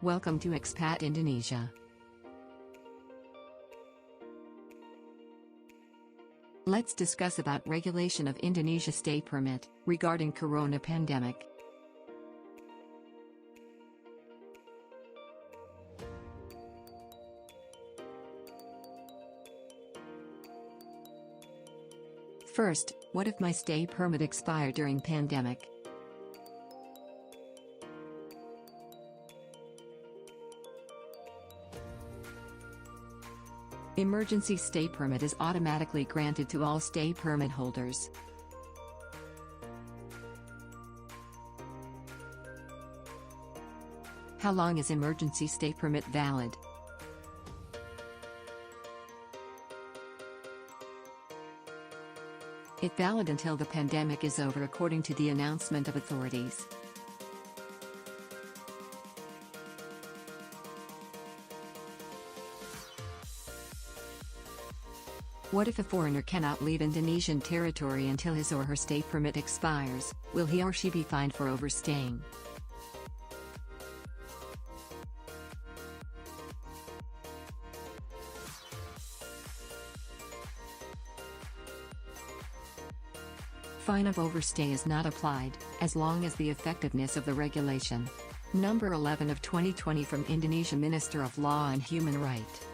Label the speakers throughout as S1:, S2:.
S1: Welcome to Expat Indonesia. Let's discuss about regulation of Indonesia stay permit regarding corona pandemic. First, what if my stay permit expired during pandemic? Emergency stay permit is automatically granted to all stay permit holders. How long is emergency stay permit valid? It valid until the pandemic is over according to the announcement of authorities. What if a foreigner cannot leave Indonesian territory until his or her stay permit expires? Will he or she be fined for overstaying? Fine of overstay is not applied, as long as the effectiveness of the regulation. Number 11 of 2020 from Indonesia Minister of Law and Human Rights.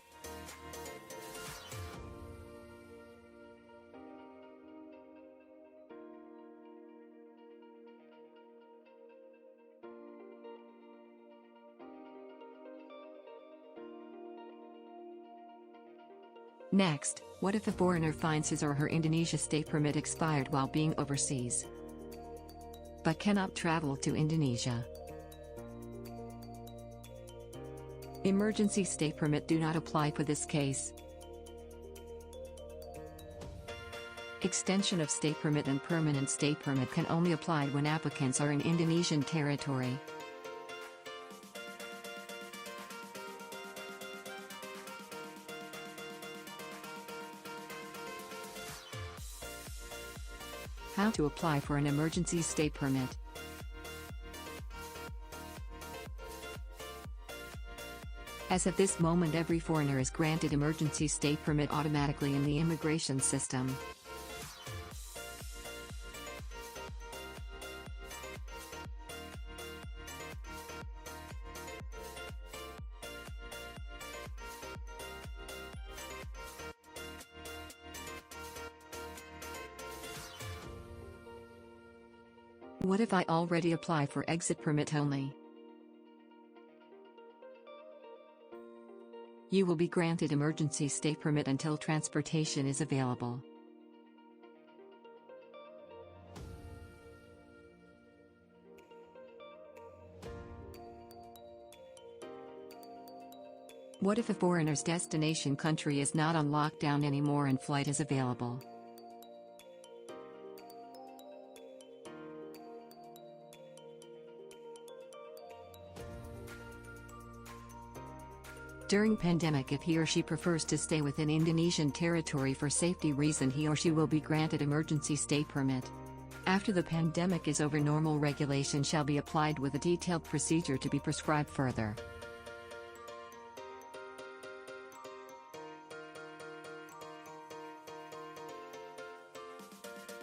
S1: Next, what if a foreigner finds his or her Indonesia stay permit expired while being overseas, but cannot travel to Indonesia? Emergency stay permit do not apply for this case. Extension of stay permit and permanent stay permit can only apply when applicants are in Indonesian territory. How to apply for an emergency stay permit. As of this moment, every foreigner is granted emergency stay permit automatically in the immigration system. What if I already apply for exit permit only? You will be granted emergency stay permit until transportation is available. What if a foreigner's destination country is not on lockdown anymore and flight is available? During pandemic, if he or she prefers to stay within Indonesian territory for safety reason, he or she will be granted emergency stay permit. After the pandemic is over, normal regulation shall be applied with a detailed procedure to be prescribed further.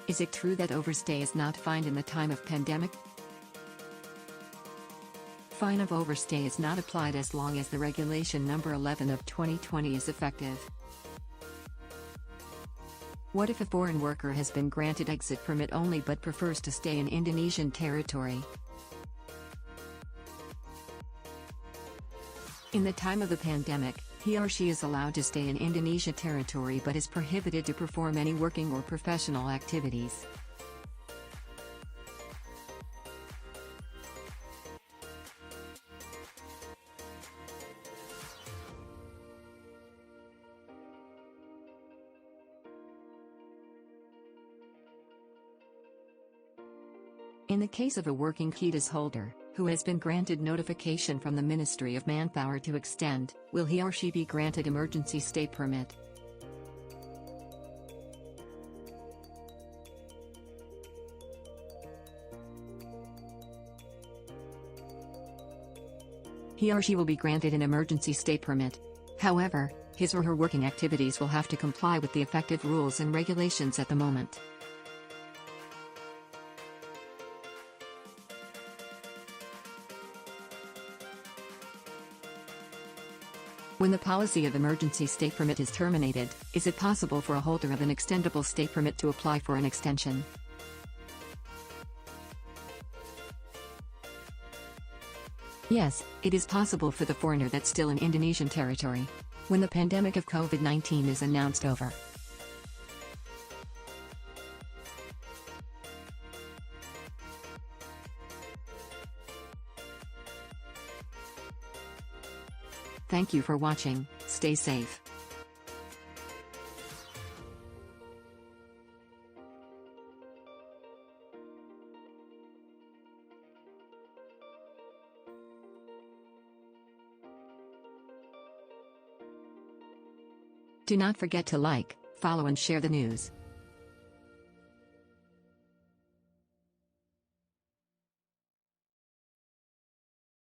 S1: Is it true that overstay is not fined in the time of pandemic? Fine of overstay is not applied as long as the regulation number 11 of 2020 is effective. What if a foreign worker has been granted exit permit only but prefers to stay in Indonesian territory? In the time of the pandemic, he or she is allowed to stay in Indonesia territory but is prohibited to perform any working or professional activities. In the case of a working status holder, who has been granted notification from the Ministry of Manpower to extend, will he or she be granted emergency stay permit? he or she will be granted an emergency stay permit. However, his or her working activities will have to comply with the effective rules and regulations at the moment. When the policy of emergency stay permit is terminated, is it possible for a holder of an extendable stay permit to apply for an extension? Yes, it is possible for the foreigner that's still in Indonesian territory, when the pandemic of COVID-19 is announced over. Thank you for watching. Stay safe. Do not forget to like, follow and share the news.